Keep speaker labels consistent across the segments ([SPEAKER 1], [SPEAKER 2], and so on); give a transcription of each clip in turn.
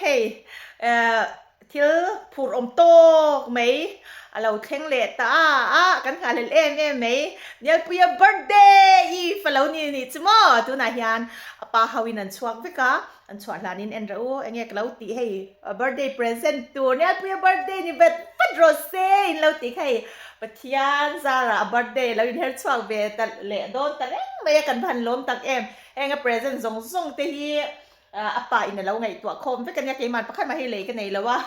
[SPEAKER 1] hey thiếu phụt tô mấy lâu khen lệ ta kan kha lên em mấy nhớ bây birthday y phải lâu ni chứ mà tu nãy hiền apa hawin an chuak với cả an chuak là nín en rau anh nghe cái lâu tí hey birthday present tu nhớ bây birthday ni bet phát rose lâu tí hey bất thian ra là birthday lâu in hết chuak về ta lệ đón ta lẽ mấy kanพัน lom tak em cái present zong zong te hi apa ina lo ngai tua khom ve kan ya ke man pakhat ma hi le kan nei lawa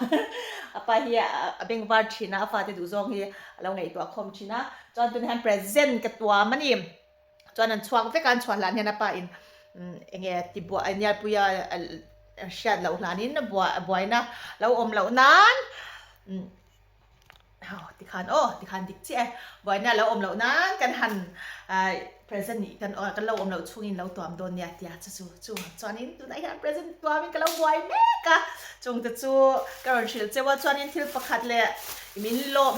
[SPEAKER 1] apa hi abeng var china afa te du zong hi lo ngai tua khom china chon tun han present ka tua mani chon an chuak ve kan chwa lan hen apa in enge ti bo anya puya shat lo lanin boy na lo om lo nan ti khan dik chi boy na lo om lo nan kan han present ni kan lo om lo chungin lo tuam don ya tia chu chuanin tu nai han present tuamin kan lo boy meka chung ta chu karon shil chewa chuanin thil pakhat le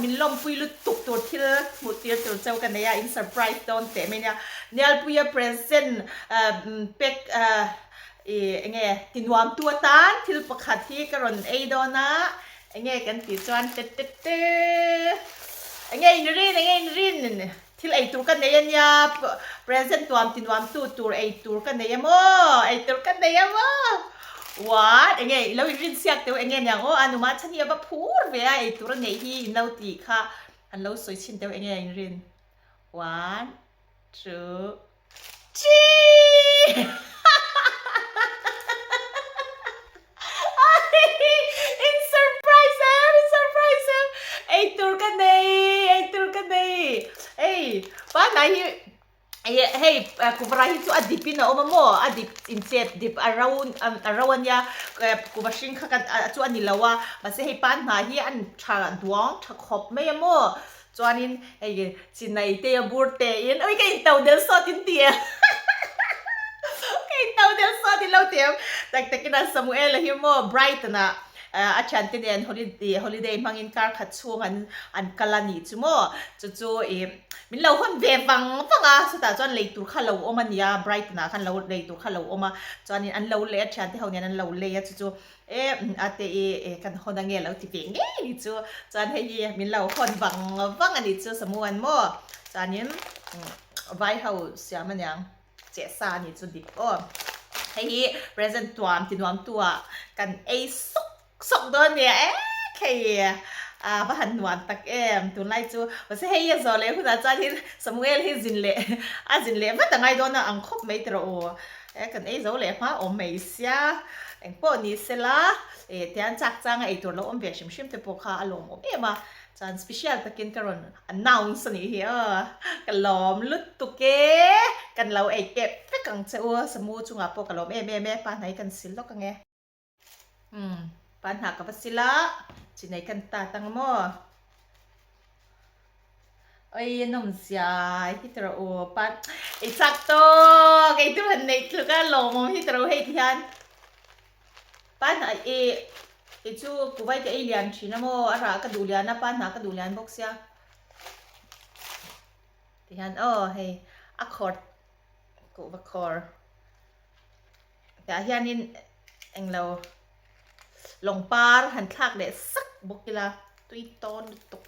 [SPEAKER 1] min lom pui lu tuk tur thil mu tir tur chew kan ya in surprise don te me nya Nielpuia present pek nge tinwam tua tan thil pakhat hi karon ei dona nge kan ti chuan te nge rin thil ei tur kan nei nya present tuam tinwam tu tur ei tur kan nei mo what nge lo rin siak te nge nya o anuma chania ba phur ve ei tur nei hi no ti kha an lo soi chin te nge rin 1 2 3 in surprise him ei tur kan nei ei pa nai hey kubarahi tu adipin na omamo adip inset dip around ya kubashin kha chu anilawa base hey pan na hi an tha duang tha khop me mo chuanin ei chinai te burte in oi kai tau del so tin tia kai tau del so tin lo tem tak na Samuel hi mo bright na achan tin en holiday mangin kar khat chung an kalani chumo chu min lo hon ve wanga so ta chuan leitur kha lo omania bright na khan lo leitur kha lo oma chuan an lo le achan te honian an lo le chu ate kan hona nge lo ti ve nge ni chu chuan hei min lo hon wang ani chu samuan mo chuanin vai house ya manyang che sa ni chu dik o hei present tuam tinwam tua kan sok donเนี่ยแค่บ้านหวานตักตุนไล่จูว่าสิเฮียจอเลยคุณอาจารย์ที่สมุเอลที่จินเล่ว่าแต่ไงโดนนะอังคบไม่ตรกันจอเลยมาอมไม่เสียปนนี้เสละที่อันจักจังตัวเราอมเบียชิมแต่พวกข้าอารมณ์มาจานสเปเชียลตะกินกันอันนาวน์สนี่เฮียกันล้อมลุดตุกเกกันเราเก็บไปกังเจ้าสมูจุงอ่ะพวกกันล้อมแม่ปานไหนกันสิลก็ไงปัญหากับsila chinay kanta tang mo ay nom siya hitro o pan eksakto kay tuhan na itlo ka lo mo hitro hey tiyan pan itu kubay ka alien china mo ara kadulian na pan na kadulian box ya tiyan hey accord dahianin ang law lồng par hành thạc để sắc bốc kila tuy ton tuk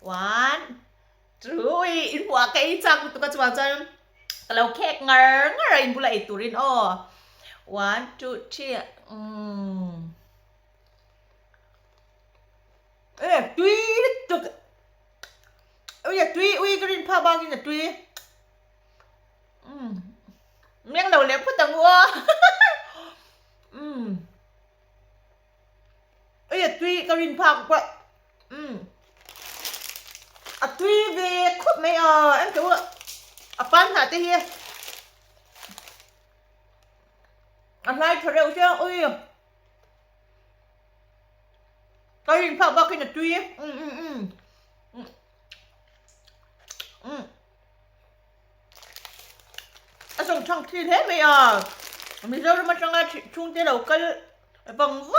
[SPEAKER 1] one two in bua cái chang tu ka chuan chan kalau kek ngar in bula iturin one two three tuy tuk tuy green pa bang in tuy miếng đầu lép phút tầng ua tuy Karin Park quá tuy về khúc mấy em kiểu pan hả thế hier lại thật đâu chứ ôi Karin Park bao cái là tuy xong trong thi thế mày mình đâu mà trong chung thế đầu cái vòng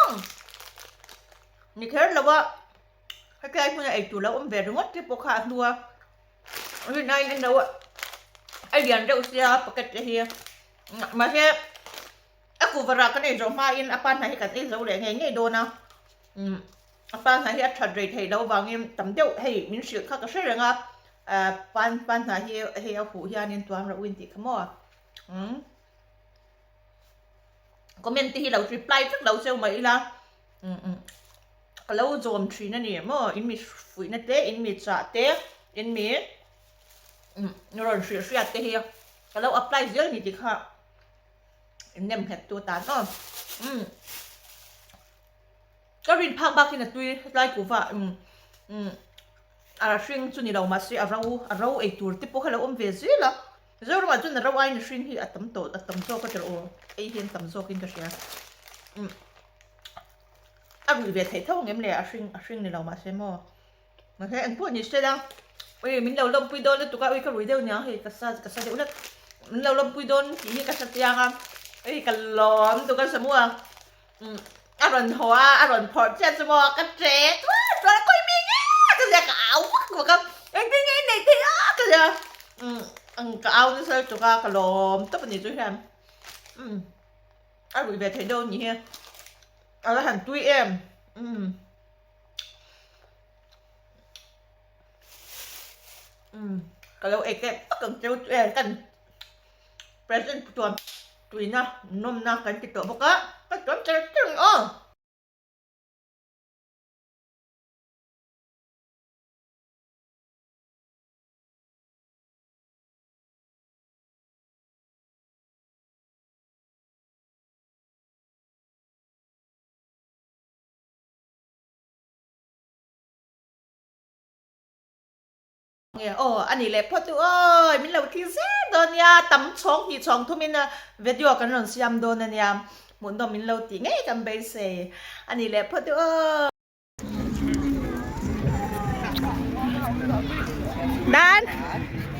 [SPEAKER 1] นี่แค่เราว่าให้ใครคนไหนตัวเราอมแบบรู้ว่าที่ปกขาตัวนี่นายนั่นเราไอเดียนเราเสียปกติเฮียมาแค่ aku varakan e jo ma in apan na hi kan e zo le nge do na apan na hi a thad rei thei lo wangin tam deuh hei min hriat kha ka hrenga pan na hi hei a hu hianin tuam ra win ti khamo comment hi lo reply chắc lo seo mai la ka lo zom thri na ni mo in mi fui na te in mi cha te in mi ron hriat te hi ka lo apply zel ni ti kha in nem het tu ta noก็รินพักบักที่น่ะตุยไล่กูว่าสิ่งจุนี่เรามาสิเราไอตัวที่พวกเราเวซิละเจ้าเราจุนเราไอ้เนี่ยสิ่งที่ตั้มโตตั้มโซก็จะไอเห็นตั้มโซกินก็เสียวิเวทเท่าเงี้ยเลยสิ่งนี่เรามาเสมอมาแค่อันพวกนี้เสร็จมินเราลมปุยโดนตุกก็รู้เดี๋ยวนี้เฮ้ยกษัตริย์เดี๋ยวนั้นมินเราลมปุยโดนที่กษัตริย์ยังกันล้อมตุกสมัวอร่อยหัวอร่อยพอเจ็ดสมองกันเจ็ดว้าก็มีเงี้ยก็จะกเอาก็ก็ไอ้ที่นี่ที่ก็จะก็เอาที่สุดตัวก็ล้มต้องเป็นอย่างนี้ใช่ไหมอร่อยแบบไทยโดนอย่างเงี้ยเอาละหันตุ้ยก็เราเอกเนี่ยก็เจ้ากัน present ตัวตุ้ยนะนมนะกันติดตัวพวกก็จนจะถึงอันนี้แหละพอตัวมินเราที่เซ่โดนยาตั้มช่องที่ช่องทุมินนะวิดีโอกันเราเสียมโดนนั่นยาหมุนโดนมินเราตีไงกันไปเซ่อันนี้แหละพอตัวDan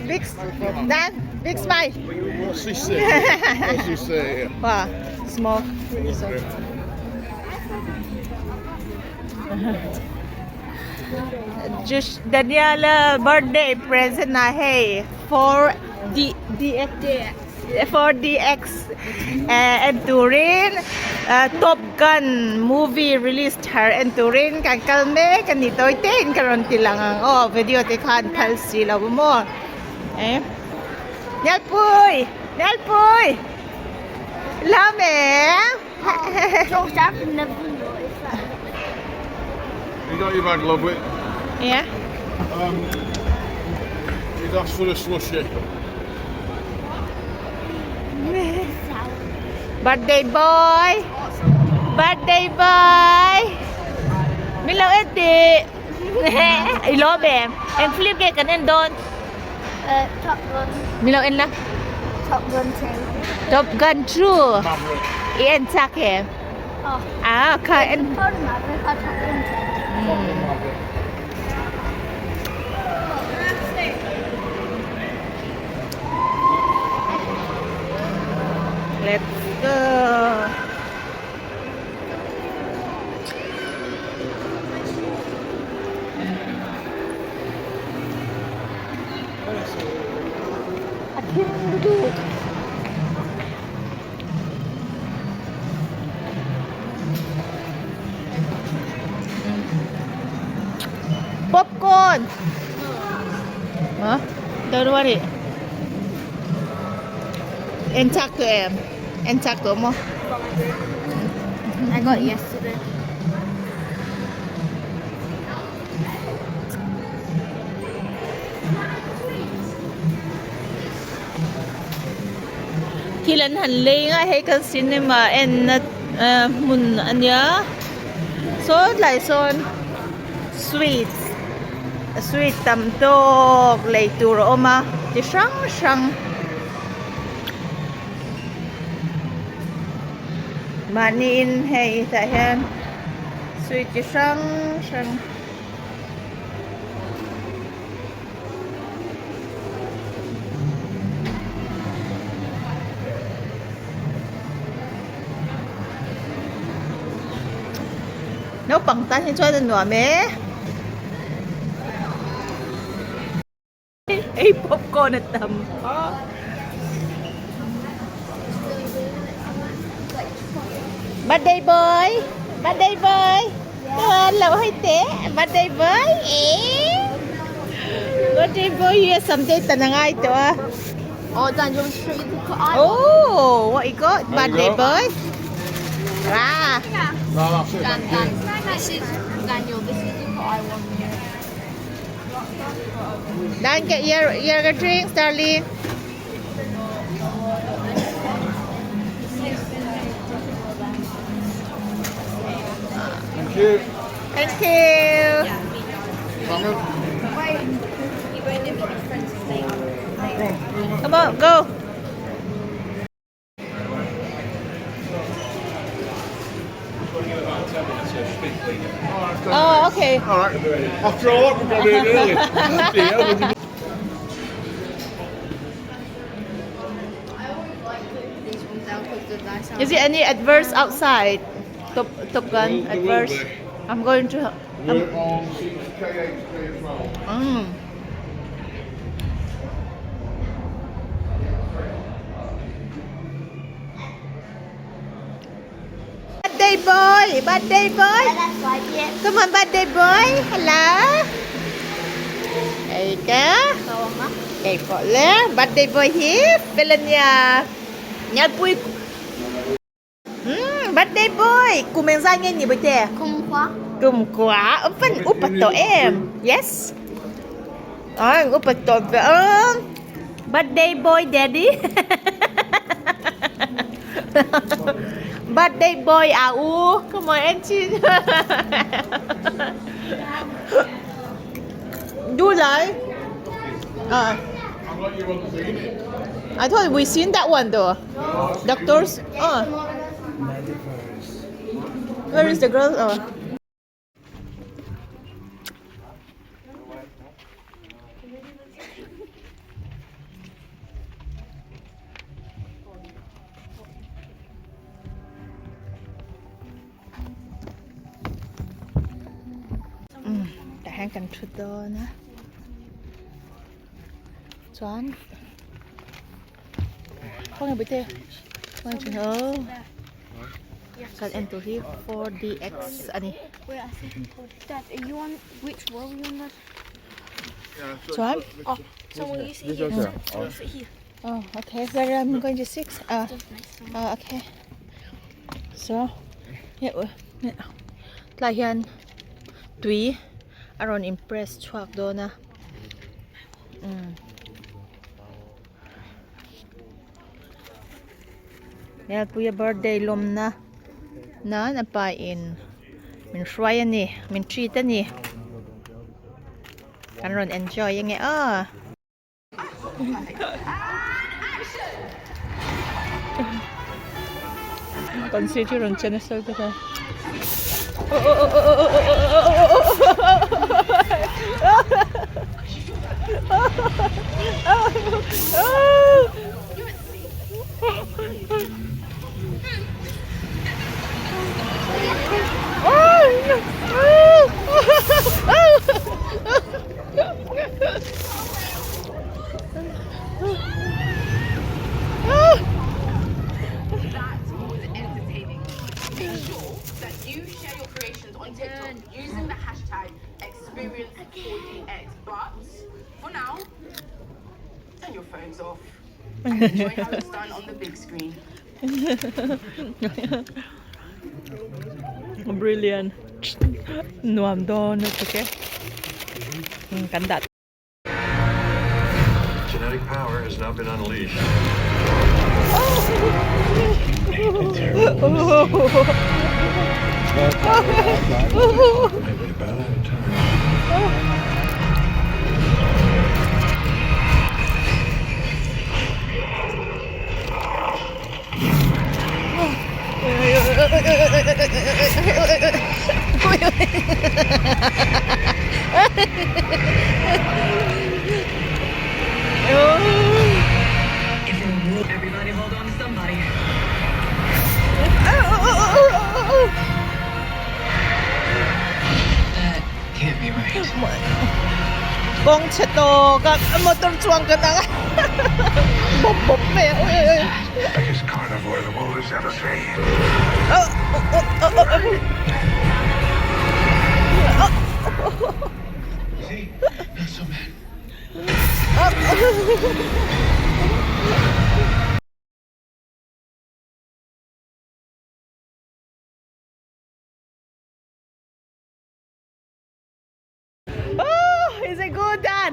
[SPEAKER 1] big smile
[SPEAKER 2] What's this say? What's this say here?
[SPEAKER 1] Wow small just Daniela birthday present na hey for DX and Turin Top Gun movie released her and Turin kan kalme kan nitoy ten karon tilangang video te kan thal sila mo Nielpuia lame
[SPEAKER 2] You got your bag, love, with?
[SPEAKER 1] yeah
[SPEAKER 2] You'd ask for a slushy.
[SPEAKER 1] birthday boy mi lo eti I love em flip ke kanen don
[SPEAKER 3] Top Gun.
[SPEAKER 1] mi lo en la
[SPEAKER 3] Top Gun 2.
[SPEAKER 1] Top Gun true
[SPEAKER 2] Maverick.
[SPEAKER 1] en sak em ka en
[SPEAKER 3] Top Maverick or Top Gun 2.
[SPEAKER 1] let's go duduk popcorn don't worry encak tu em encak tu mo
[SPEAKER 3] I got it yesterday.
[SPEAKER 1] Kilan hanlay nga hay kan cinema and mun anya so lai son sweet tamtok lay turo oma ti sang manin hay tahan sweet ti sang nấu bằng tayให้ช่วยหน่อยไหมไอ้ป๊อปคอร์นตำ Birthday boy. Birthday boy. Lẩu hơi té. Birthday boy. Birthday boy here someday tanangay to.
[SPEAKER 3] Oh, Dan, you want to show you the cut I
[SPEAKER 1] Oh, what you got? Birthday boy. Ah.
[SPEAKER 2] No, that's it.
[SPEAKER 3] Dan, Dan, this is Daniel. This is the cut I want.
[SPEAKER 1] Dan, get your drinks, darling.
[SPEAKER 2] Thank you.
[SPEAKER 1] Thank you.
[SPEAKER 2] Simon.
[SPEAKER 1] Come on, go. Oh, okay.
[SPEAKER 2] All right. After all, we've got here early. Bloody hell, we didn't-
[SPEAKER 3] These ones out with the nice
[SPEAKER 1] Is there any adverse outside? Top Gun
[SPEAKER 2] There will
[SPEAKER 1] adverse.
[SPEAKER 2] be.
[SPEAKER 1] I'm going to.
[SPEAKER 2] We're on 6KHP as well.
[SPEAKER 1] Birthday boy, birthday boy.
[SPEAKER 3] That's like it.
[SPEAKER 1] Come on, birthday boy. Hello. There you go.
[SPEAKER 3] Go on, Ma.
[SPEAKER 1] Okay, boleh. Birthday boy here. Filmnya. Nielpuia. Birthday boy. Cùng ra nghe nhỉ bây giờ.
[SPEAKER 3] Come qua.
[SPEAKER 1] Cùng quá. Open upat to em. Yes. Upat to. Birthday boy daddy. Birthday boy AU. Come on, Angie. Do lại.
[SPEAKER 2] I'll let you on the scene.
[SPEAKER 1] I thought we seen that one though. Doctors. Where is the girl? Đã hang cần chút đó nè. Choán. Không là bây giờ. Không là nữa. Got into here for DX. Ani.
[SPEAKER 3] Wait, I see. Dad, are you on? Which row are you on? Dad?
[SPEAKER 2] Yeah, so
[SPEAKER 1] Choán.
[SPEAKER 3] Oh, so will you sit
[SPEAKER 2] This
[SPEAKER 3] here?
[SPEAKER 2] okay?
[SPEAKER 3] So will you sit here?
[SPEAKER 1] Oh, okay. Where I'm going to 6.
[SPEAKER 3] That's nice.
[SPEAKER 1] Okay. So, yeah. Lại hiện tùy around impress chuak do na. Nielpuia birthday lom na. Na pa in. Min shwaya ni, min treat ni. Aron enjoy yang Consider on channel so ka.
[SPEAKER 4] You share your creations on TikTok using the hashtag experience4DX. But for now, turn your phones off and enjoy how it's done on the big screen.
[SPEAKER 1] Brilliant. Nuam don, okay. Ganda.
[SPEAKER 5] Genetic power has now been unleashed. Maybe about out of time.
[SPEAKER 6] Everybody hold on to somebody. That can't be right.
[SPEAKER 1] Gong cheto, motor chuang ka na. bộp bộp mẹ ơi ơi
[SPEAKER 5] Biggest carnivore the world has ever seen.
[SPEAKER 2] See? Not so bad.
[SPEAKER 1] Oh, is it good, Dan?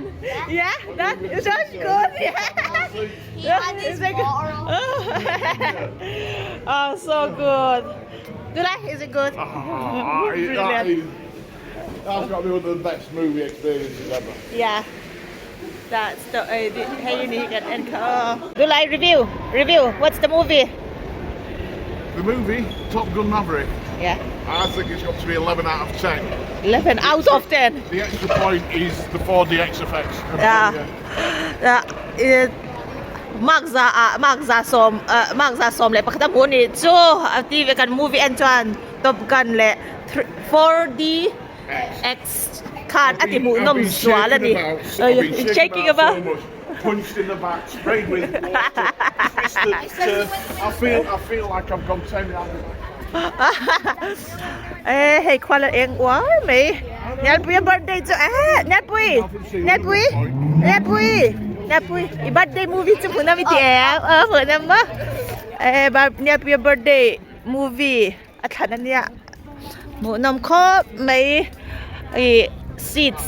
[SPEAKER 1] Yeah, that is that good. Yeah, is it good? Oh, so good. Do I? Is it good? Brilliant.
[SPEAKER 2] That's got to be one of the best movie experiences ever.
[SPEAKER 1] Yeah, that's the how unique and do I review? Review. What's the movie?
[SPEAKER 2] The movie, Top Gun Maverick,
[SPEAKER 1] Yeah,
[SPEAKER 2] I think it's got to be 11 out of 10.
[SPEAKER 1] 11 out of 10.
[SPEAKER 2] The extra point is the 4DX effects.
[SPEAKER 1] Yeah. Magza som le pakita mo ni so TV kan movie and one Top Gun le 4D X kan ati mo nom swala ni shaking about
[SPEAKER 2] so much, punched in the back, sprayed with water, twisted. I feel like I've gone 10 rounds.
[SPEAKER 1] ให้ควันละเองว้ายไม่ยันปุย birthday จ้ะยันปุยอี birthday movie จะพูดน้ำมิเตียพูดน้ำมะแบบยันปุย birthday movie อัฐานันเนี่ยหมูน้ำข้อไม่seats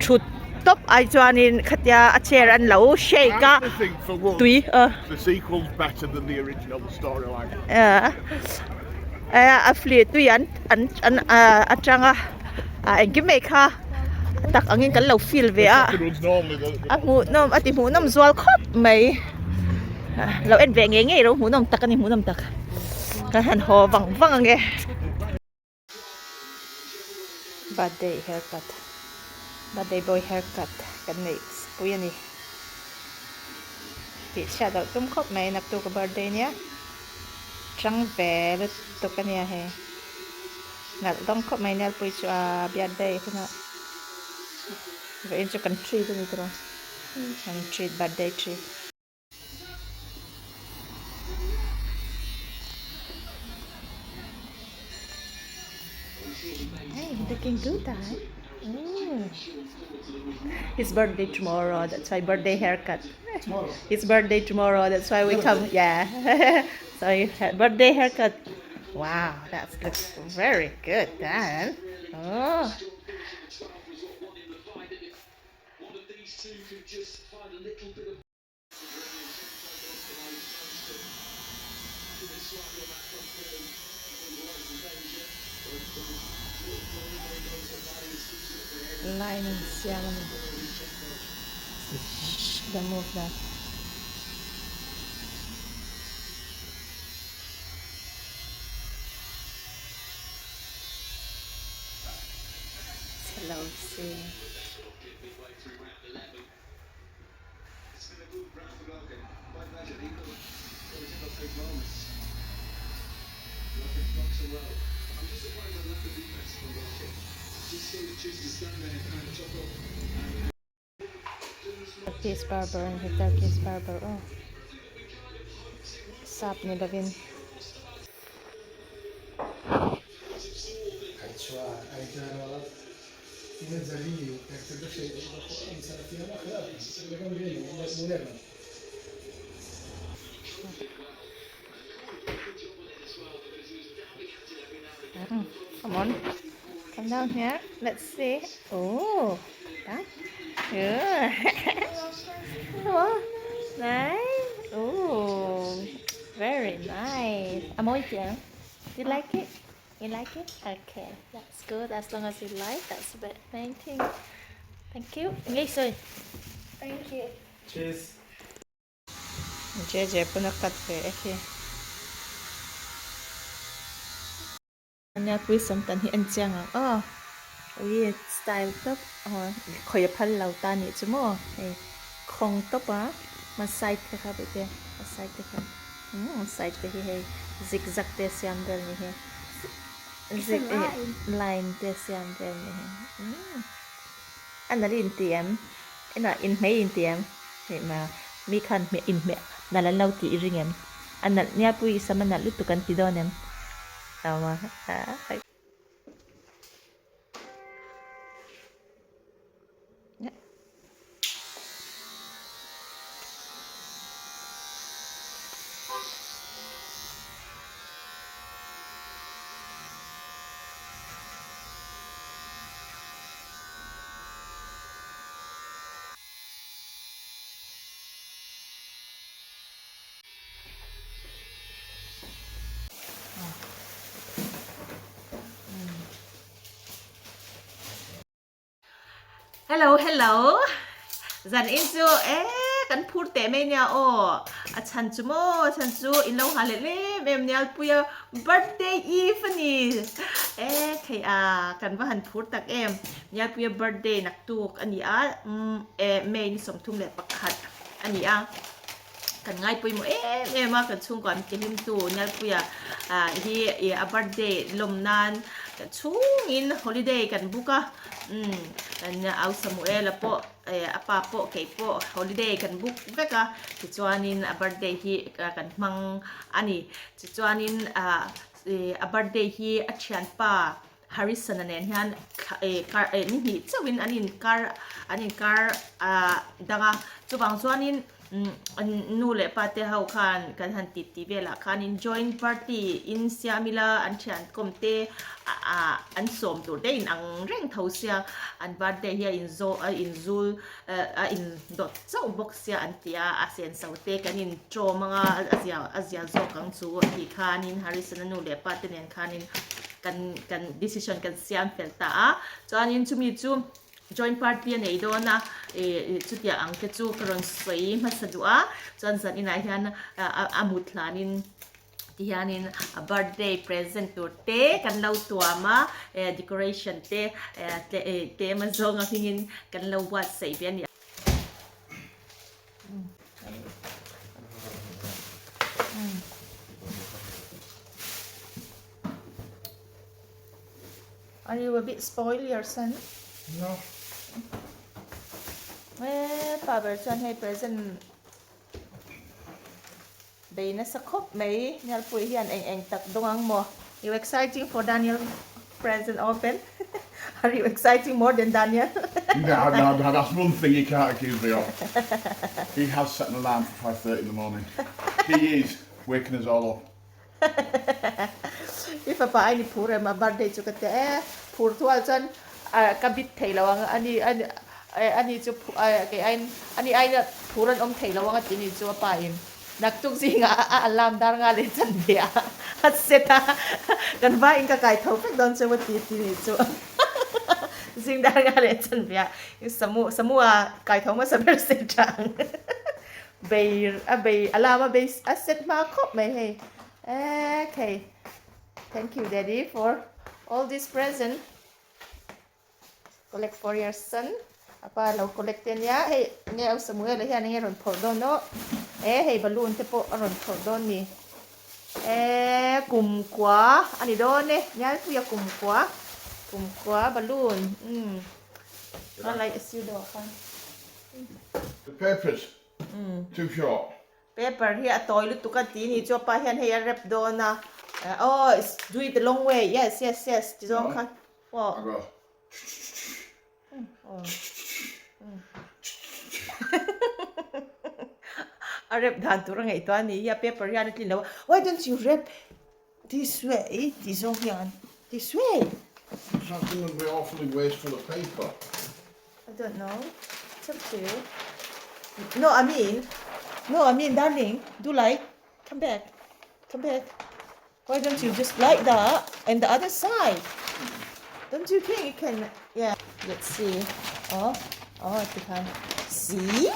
[SPEAKER 1] ชุดtop ไอจวานินขัดยาเชรันเหลาเชกะ
[SPEAKER 2] I think for one,
[SPEAKER 1] ตุย
[SPEAKER 2] the sequel's better than the original storyline.
[SPEAKER 1] affiliate tu yan atanga engime kha tak angin kan lo feel ve a
[SPEAKER 2] The second one's normally the
[SPEAKER 1] mu nom ati mu nom zwal khop mai lo en ve nge ro mu nom tak ani mu nom tak ka han ho wang nge birthday haircut birthday boy haircut kan nei puyani ti shadow tum khop mai nak tu ka birthday nya trăng về lúc tục cái này hè là đông có mấy nail polish biar đây thế nào vậy cho cần tree cái này thôi cần tree birthday tree hey looking good his birthday tomorrow that's why birthday haircut his birthday tomorrow that's why we come yeah so you had birthday haircut. Wow, that looks very good, Dan. Oh. Line and ceremony. The move that. Hello, see. Turkish barber and the Turkish barber. Oh, sap ni Davin. Come on, come down here. Let's see. Oh, that good. Oh, nice. Oh, very nice. Amoy chưa? You like it? You like it? Okay, that's good. As long as you like, that's the main thing. Thank you. Ngay soon.
[SPEAKER 3] Thank you.
[SPEAKER 2] Cheers.
[SPEAKER 1] Jeje pun nak cut okay. Anya quiz some tan hi an chang oh we style top khoi phal lau ta ni chumo ei khong top ma side ka kha bete side ka side ka hi zigzag te siam bel ni he zig line te siam bel ni he an na in tiam ina in mei in tiam he ma mi khan me in me nalan lau ti ringem anal Nielpuia sama na lutukan ti donem tama hello zan inju kan phur te me nya o a chan chu mo chan chu in lo ha le mem Nielpuia birthday eve ni thei a kan wa han phur tak em Nielpuia birthday nak tuk ani a me ni som thum le pakhat ani a kan ngai pui mo ma kan chung kan kelim tu Nielpuia hi a birthday lom nan kan chung in holiday kan buka kan au Samuel po apa po kay po holiday kan book veka chuanin a birthday hi kan mang ani chuanin a birthday hi a thian pa Harrison anen hian car ni hi chawin anin car daga chubang chuanin nu le pate hau khan kan han ti vela khan in join party in siamila an thian komte an som tur de in ang reng thosia an birthday here in zul in dot chau box ya an tia asen saute kan in tro manga azia zo kang chu hi khan in Harrison nu le pate nen khan in kan decision kan siam felta chuan in chumi chu joint party nei do na chutia ang ke chu karon soi ma sadua chuan zan ina hian amuthlanin tihanin a birthday present tur te kan lo tuama decoration te ma zonga hingin kan lo wat sei bian ya Are you a bit spoiled, your son?
[SPEAKER 2] No.
[SPEAKER 1] Father John hay present bay na sa kop may Nielpuia hiyan eng tak dongang mo. You exciting for Daniel present open? Are you exciting more than Daniel?
[SPEAKER 2] No, that's one thing you can't accuse me of. He has set an alarm for 5:30 in the morning. He is waking us all up.
[SPEAKER 1] If pa ay ni pura ma birthday chu kate pur tual chan kabit thei lawang ani chu kay ani na puran thei lawang at ini chu pa in naktuk singa alam dar nga le chan dia at seta kan ba in ka kai thau pek don chu ti ni chu sing dar nga le chan dia samu kai thau ma sa ber se chang bay alama bay asset ma khop mai hey okay. Thank you, Daddy, for all this present. Collect for your son. Apa lau collect niya. Hey, ngayon Samuel lah yan ngayon pordon no. Hey balloon te po aron pordon ni. Kumkwa. Ani doon Nielpuia kumkwa balloon. Not like a pseudo kan.
[SPEAKER 2] The paper's too short.
[SPEAKER 1] Paper here toilet tukan tini jo pa yan hey rep doon na. It's do it the long way. Yes. Jong kan. Wow.
[SPEAKER 2] I go.
[SPEAKER 1] A rep dan turang ito ani ya paper yan at linaw. Why don't you rep this way? This way.
[SPEAKER 2] That's going to be awfully wasteful of paper.
[SPEAKER 1] I don't know. It's up to you. No, I mean, darling, do like. Come back. Why don't you just like that and the other side? Don't you think you can? Yeah. Let's see. Oh, you can. See?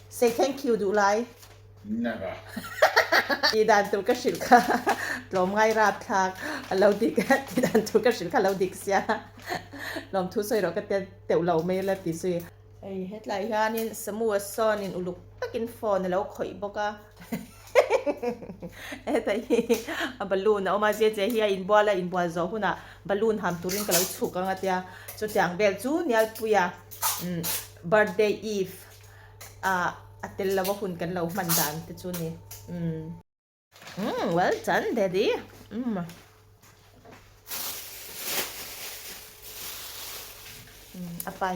[SPEAKER 1] Say thank you, do like.
[SPEAKER 2] Never.
[SPEAKER 1] Tidan tu ka shilka. Lom ngai rap thak. Alo dik. Tidan tu ka shilka alo dik sia. Lom thu soi ro ka teu lo me la ti sui. Ai het lai hanin samua son in uluk takin phone alo khoi boka. Tại balloon na oma je hi in bola zo huna balloon ham turin kalau chuka ngatia chu chang bel chu Nielpuia birthday eve a atel lawa hun kan lau mandan te chu ni well done daddy apa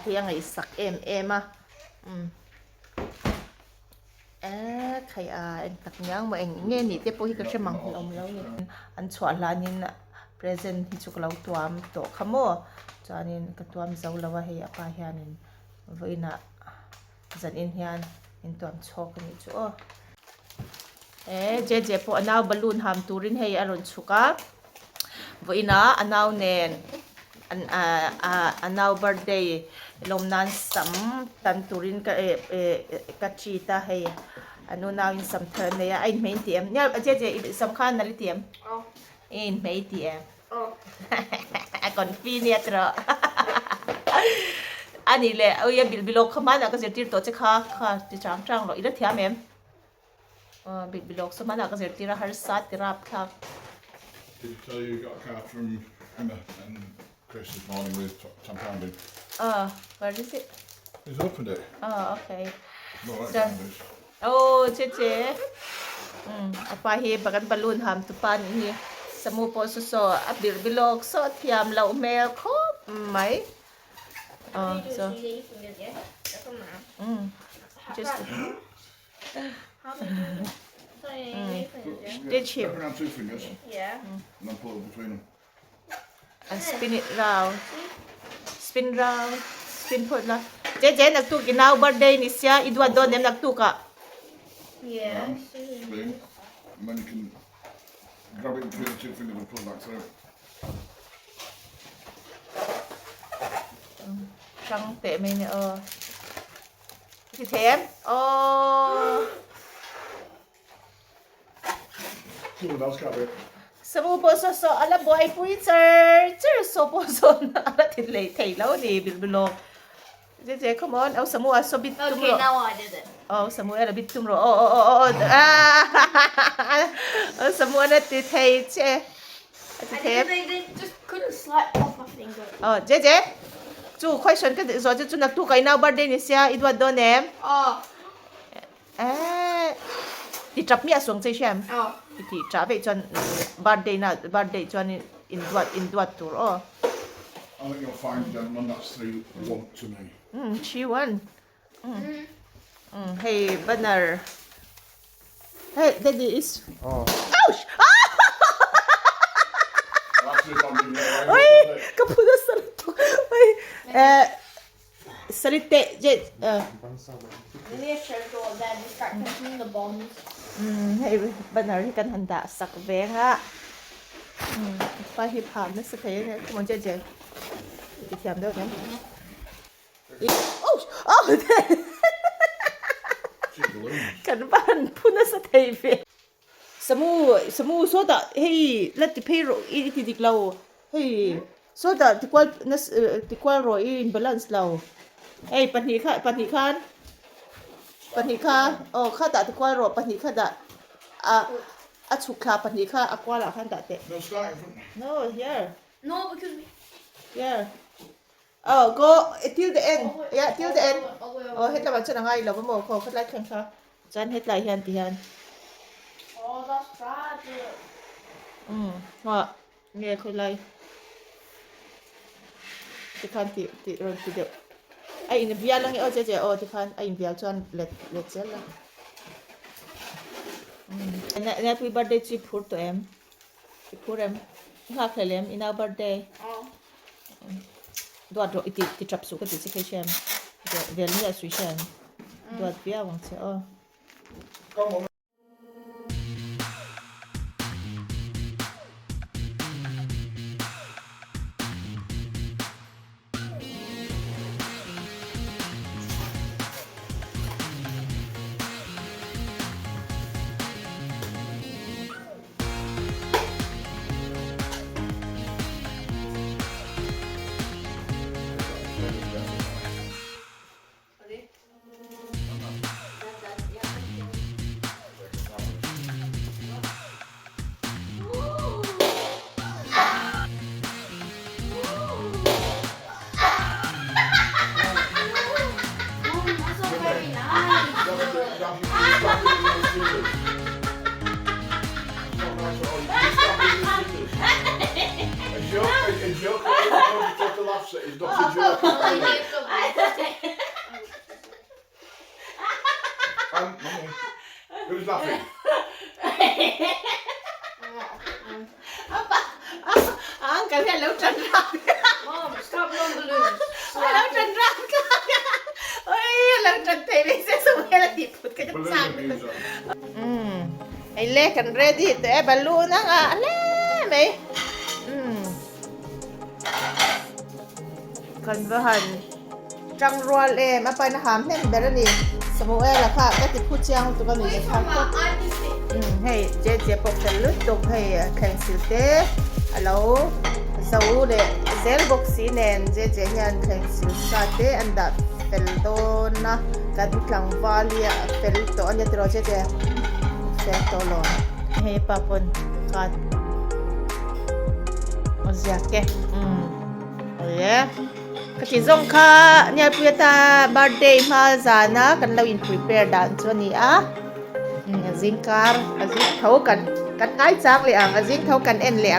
[SPEAKER 1] hi ang ai sak em à khai anh tak nyang mo eng nge ni te po hi ka chemang lom lo ni an chwa lanin present hi chuk lo tuam to khamo chanin ka tuam zo lawa hei apa hianin voina zan in hian in tuam chok ni chu je po anaw balloon ham turin hei aron chuka voina anaw nen anaw birthday lom nan sam tan turin ka chita hei anu naw in sam thar ne ya ai main tm nya je sam khan na li tm in main tm còn phi nè tro anh ấy lẽ ơi bilbilok không mà cái gì tiêu tổ chức khác thì trắng rồi ít thiam em bilbilok số mà cái gì tiêu ra hết sát tiêu ra khác.
[SPEAKER 2] Did you tell you got a card from Emma and Chris this morning with Tom Candy?
[SPEAKER 1] Where is it?
[SPEAKER 2] He's opened it.
[SPEAKER 1] Okay.
[SPEAKER 2] Not like
[SPEAKER 1] Done.
[SPEAKER 2] Candy's.
[SPEAKER 1] Che apa hi bagan balloon ham tu pan hi samu po so bilbilok so thiam lau mel kho mai so just did you
[SPEAKER 2] Wrap around 2 fingers
[SPEAKER 3] Yeah.
[SPEAKER 2] and then pull it between them.
[SPEAKER 1] and spin it round spin put la je nak tu ginau birthday ni sia idwa don nem nak tu ka
[SPEAKER 3] Yeah.
[SPEAKER 2] Round, spin, and then you can grab it between the 2 fingers and pull it back through.
[SPEAKER 1] trăng tệ mình thì thế
[SPEAKER 2] Pull it out, can't be.
[SPEAKER 1] samu po so ala boy pui sir so po so ala thịt lệ thầy lâu đi bilbilok je come on au samu so bit tum
[SPEAKER 3] Okay,
[SPEAKER 1] ro
[SPEAKER 3] now I did it.
[SPEAKER 1] samu ala bit tum ro samu ala ti thầy che ti thế
[SPEAKER 3] They just couldn't slide off my finger.
[SPEAKER 1] je chu question ka zo chu nak tu kai now birthday ni sia idwa don em ti trap mi asong che shem ti tra ve chon birthday chon in duat tur
[SPEAKER 2] I think you'll find, gentlemen, that's 3-1 to me.
[SPEAKER 1] she won hey banner hey daddy is ouch
[SPEAKER 2] That's it on the
[SPEAKER 1] oi kapuda sarito oi sarite je
[SPEAKER 3] Maybe I should go there and start touching the bombs.
[SPEAKER 1] hey banner hi kan handa sak ve ha pa hi pham na sa thei ne mon je ti thiam do kan
[SPEAKER 2] She's balloons.
[SPEAKER 1] kan ban phuna sa thei ve samu so da hey let the pay ro I ti dik law hey so da ti kwal ro in balance law hey pani khan kha da ti kwal ro pani kha da a chukha pani kha akwala khan da te
[SPEAKER 2] No, starting from...
[SPEAKER 1] no here
[SPEAKER 3] No, because we.
[SPEAKER 1] here go till the end yeah till the end hết là bạn cho ngay là mo kho khát lại khan kha chan hết lại hian ti hian
[SPEAKER 3] Oh, that's tragic.
[SPEAKER 1] nghe khơi lại ti khan ti ron ti de ai in bia lang je ti khan ai in bia chuan let sel la na happy birthday chi phur to em chi phur em ha khelem in our birthday doa ro ti trap su ka ti chi khem de ni a sui shan doa bia wang che
[SPEAKER 2] Come on. Dad, you can stab me with your scissors. It's not nice at all. You can stab me with your scissors. A joke. Nobody take a laugh at it. It's not a joke. Mummy, who's laughing?
[SPEAKER 1] Uncle, hello, Chandra.
[SPEAKER 3] Mom, stop blowing balloons.
[SPEAKER 1] Hello, Chandra. Hello, Chandra. May Samuel at ipot ka dyan sa akin. Ay, lekan ready. Ito balloon na nga. Alam, Kanbahan. Rual mapay na hamnen. Pero ni Samuel, ka. Kasi putyang ito kami.
[SPEAKER 3] Wait, Mama, I can see.
[SPEAKER 1] Hey, Jeje pok salutok. Hey, kansilte. Hello. Saule. Zel boxinen. Jeje yan kansilsate. Anda. Feldona. Kadiklang valia. Felto. Anya tiro, Jeje. Feltolon. Hey, papon. Kat. Ozyake. Oh, yeah. Kasi zong ka Nielpuia ta birthday ma zana kan lawin prepare dan cho ni azing kar azing thau kan ngai chang le ang azing thau kan en le ang